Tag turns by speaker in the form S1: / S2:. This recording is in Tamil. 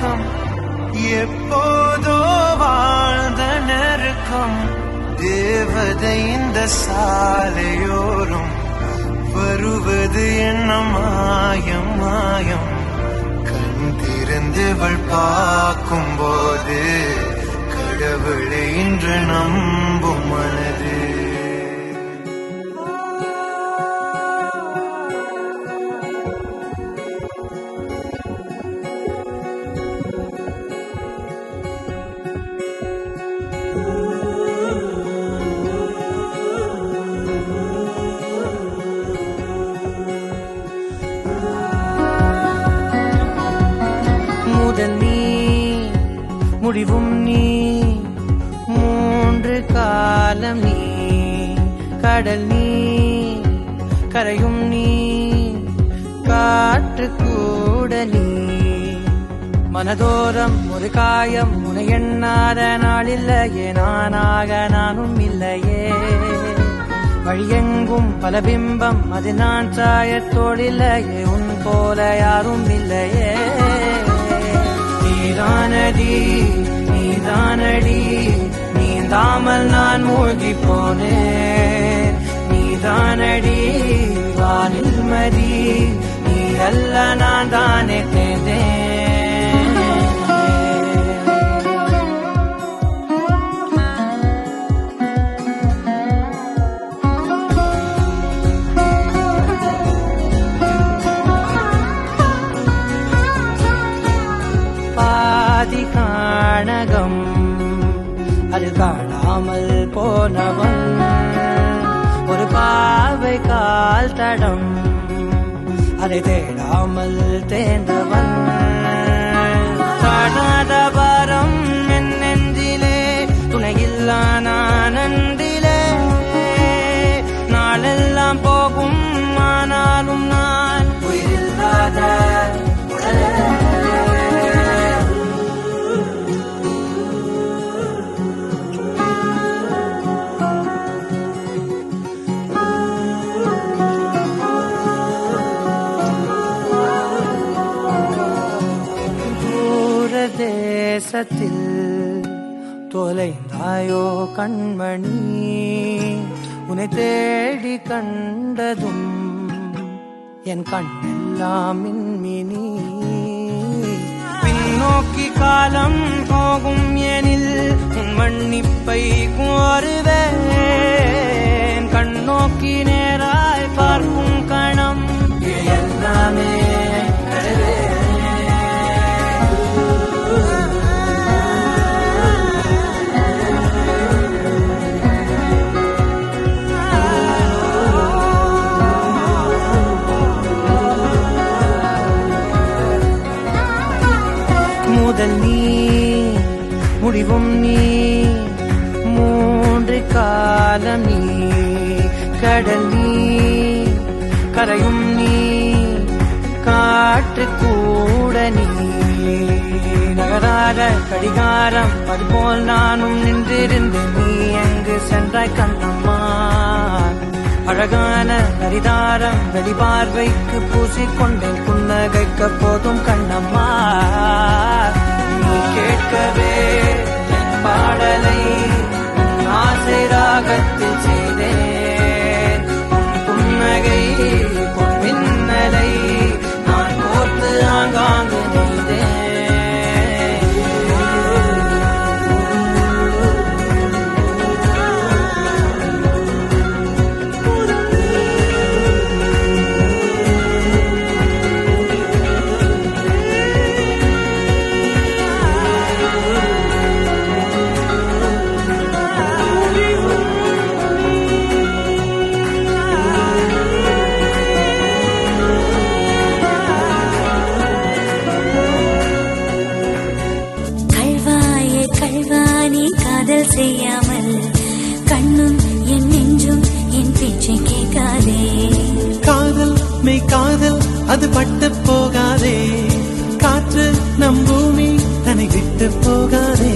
S1: பக்கம் எப்போதோ வாழ்ந்த நெருக்கம் தேவதை இந்த சாலையோரும் வருவது என்ன மாயம் மாயம் கண் திறந்தவள் பார்க்கும் போது கடவுளை இன்று நம்பும் மனது
S2: நீ முடிவும் நீ மூன்று காலம் நீ கடல் நீ கரையும் நீ காற்று கூட நீ மனதோரம் ஒரு காயம் உனை எண்ணாத நாள் இல்லையே நானாக நானும் இல்லையே வழியெங்கும் பல பிம்பம் அது நான் சாயத்தோடில்லையே உன் போல யாரும் இல்லையே நீதானடி நீதானடி நீந்தாமல் நான் மூழ்கி போனேன் நீதானடி வானில் மதி நீ அல்ல நான் தானே தேர்ந்தேன் காணகம் அது காணாமல் போனவன் ஒரு பாவை கால் தடம் அதை தேடாமல் தேர்ந்தவன் காணாத பாரம் என் நெஞ்சிலே துணையில்லா நான் அன்றிலே நாளெல்லாம் போகும் ஆனாலும் நான் உயிரில்லாத தேசத்தில் தொலைந்தாயோ கண்மணி உன்னை தேடி கண்டதும் என் கண்ணெல்லாம் மின்மினி பின்னோக்கி காலம் போகும் எனில் உன் மன்னிப்பை கோருவேன் கண்ணோக்கி நேராய் பார்க்கும் கணம் எல்லாமே முதல் நீ முடிவும் நீ மூன்று காலம் நீ கடல் நீ கரையும் நீ காற்று கூட நீ நகராத கடிகாரம் அதுபோல் நானும் நின்றிருந்து நீ எங்கு சென்றாய் கண்ணம்மா அழகான கரிதாரம் வெளிபார்வைக்கு பூசிக்கொண்டேன் புன்னகைக்க போதும் கண்ணம்மா நீ கேட்கவே பாடலை ஆசை ராகத்தில் செய்தேன் புன்னகை பொன்மின்னலை நான் கோர்த்து ஆங்காங்கு நெய்தேன்
S3: செய்யாமல் கண்ணும் என் நெஞ்சும் என் பேச்சை கேட்காதே
S4: காதல் மெய் காதல் அது பட்டு போகாதே காற்று நம் பூமி தன்னை விட்டு போகாதே